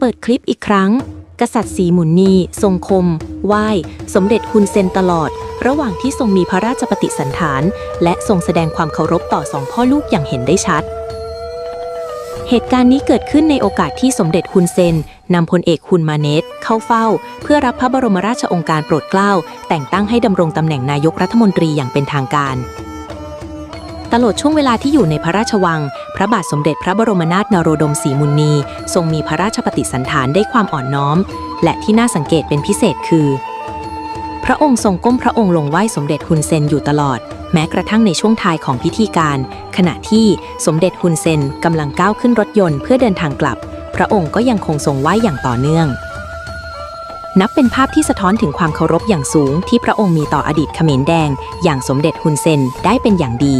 ปิดคลิปอีกครั้งกษัตริย์สีหมุนนีทรงคมไหว้สมเด็จฮุนเซนตลอดระหว่างที่ทรงมีพระราชปฏิสันถานและทรงแสดงความเคารพต่อสองพ่อลูกอย่างเห็นได้ชัดเหตุการณ์นี้เกิดขึ้นในโอกาสที่สมเด็จฮุนเซนนำพลเอกฮุนมาเนตเข้าเฝ้าเพื่อรับพระบรมราชโองการโปรดเกล้าแต่งตั้งให้ดำรงตำแหน่งนายกรัฐมนตรีอย่างเป็นทางการตลอดช่วงเวลาที่อยู่ในพระราชวังพระบาทสมเด็จพระบรมนาถนโรดมสีมุนนีทรงมีพระราชปฏิสันถานได้ความอ่อนน้อมและที่น่าสังเกตเป็นพิเศษคือพระองค์ทรงก้มพระองค์ลงไหว้สมเด็จฮุนเซนอยู่ตลอดแม้กระทั่งในช่วงท้ายของพิธีการขณะที่สมเด็จฮุนเซนกำลังก้าวขึ้นรถยนต์เพื่อเดินทางกลับพระองค์ก็ยังคงทรงไหว้อย่างต่อเนื่องนับเป็นภาพที่สะท้อนถึงความเคารพอย่างสูงที่พระองค์มีต่ออดีตเขมรแดงอย่างสมเด็จฮุนเซนได้เป็นอย่างดี